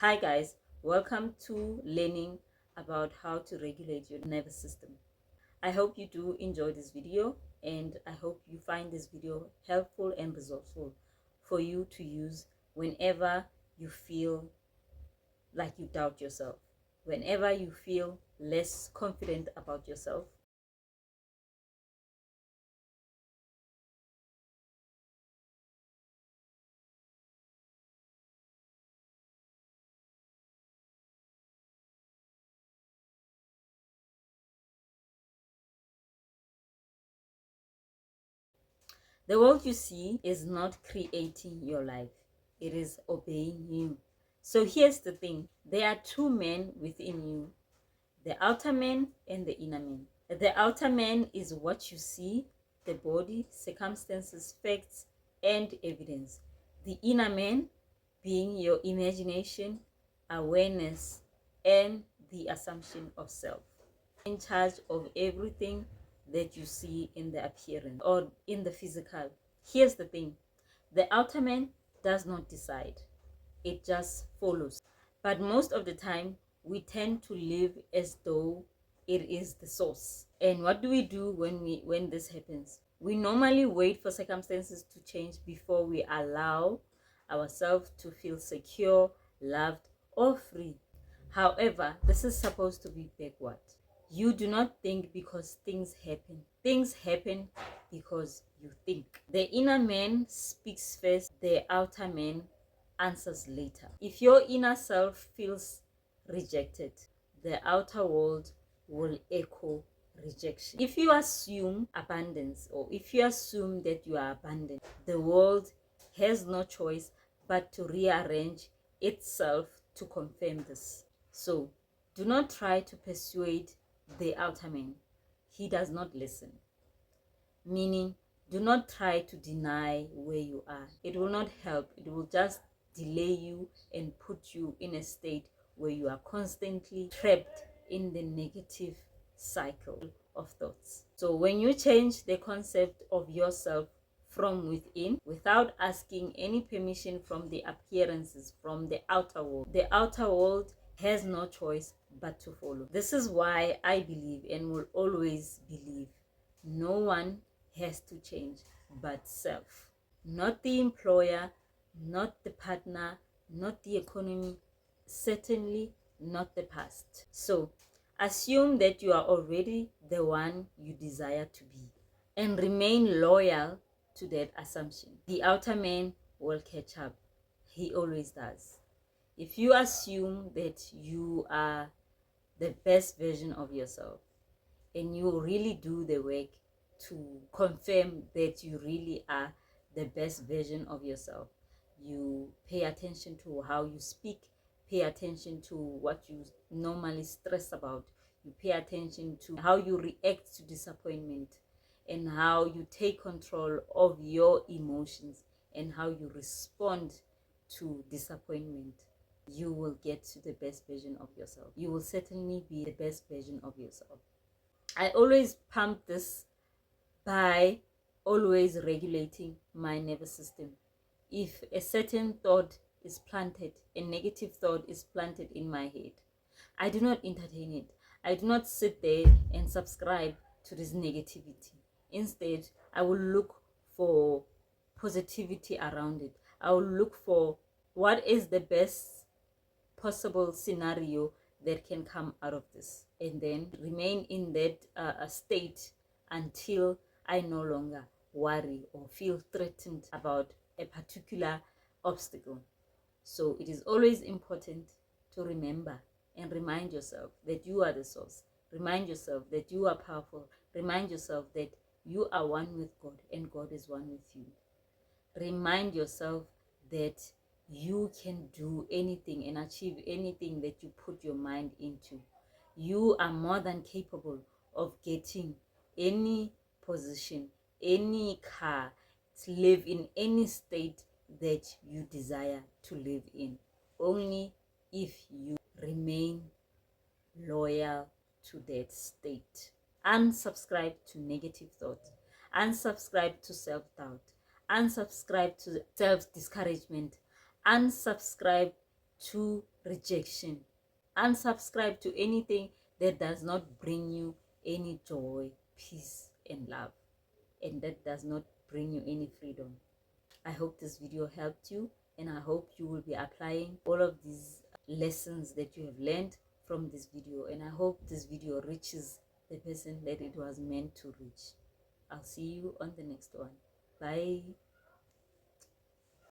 Hi guys, welcome to learning about how to regulate your nervous system. I hope you do enjoy this video and I hope you find this video helpful and resourceful for you to use whenever you feel like you doubt yourself, whenever you feel less confident about yourself. The world you see is not creating your life, it is obeying you. So here's the thing, there are two men within you, the outer man and the inner man. The outer man is what you see, the body, circumstances, facts, and evidence. The inner man being your imagination, awareness, and the assumption of self. In charge of everything that you see in the appearance or in the physical. Here's the thing, the outer man does not decide, it just follows. But most of the time, we tend to live as though it is the source. And what do we do when this happens? We normally wait for circumstances to change before we allow ourselves to feel secure, loved, or free. However, this is supposed to be backward. You do not think because things happen. Things happen because you think. The inner man speaks first, the outer man answers later. If your inner self feels rejected, the outer world will echo rejection. If you assume abundance, or if you assume that you are abundant, the world has no choice but to rearrange itself to confirm this. So do not try to persuade the outer man. He does not listen. Meaning, do not try to deny where you are. It will not help. It will just delay you and put you in a state where you are constantly trapped in the negative cycle of thoughts. So when you change the concept of yourself from within without asking any permission from the appearances, from the outer world has no choice but to follow. This is why I believe and will always believe no one has to change but self. Not the employer, not the partner, not the economy, certainly not the past. So assume that you are already the one you desire to be and remain loyal to that assumption. The outer man will catch up. He always does. If you assume that you are the best version of yourself and you really do the work to confirm that you really are the best version of yourself, you pay attention to how you speak, pay attention to what you normally stress about, you pay attention to how you react to disappointment and how you take control of your emotions and how you respond to disappointment, you will get to the best version of yourself. You will certainly be the best version of yourself. I always pump this by always regulating my nervous system. If a certain thought is planted, a negative thought is planted in my head, I do not entertain it. I do not sit there and subscribe to this negativity. Instead, I will look for positivity around it. I will look for what is the best possible scenario that can come out of this, and then remain in that state until I no longer worry or feel threatened about a particular obstacle. So it is always important to remember and remind yourself that you are the source. Remind yourself that you are powerful. Remind yourself that you are one with God and God is one with you. Remind yourself that you can do anything and achieve anything that you put your mind into. You are more than capable of getting any position, any car, to live in any state that you desire to live in. Only if you remain loyal to that state. Unsubscribe to negative thoughts. Unsubscribe to self-doubt. Unsubscribe to self-discouragement. Unsubscribe to rejection. Unsubscribe to anything that does not bring you any joy, peace, and love, and that does not bring you any freedom. I hope this video helped you, and I hope you will be applying all of these lessons that you have learned from this video, and I hope this video reaches the person that it was meant to reach. I'll see you on the next one. Bye.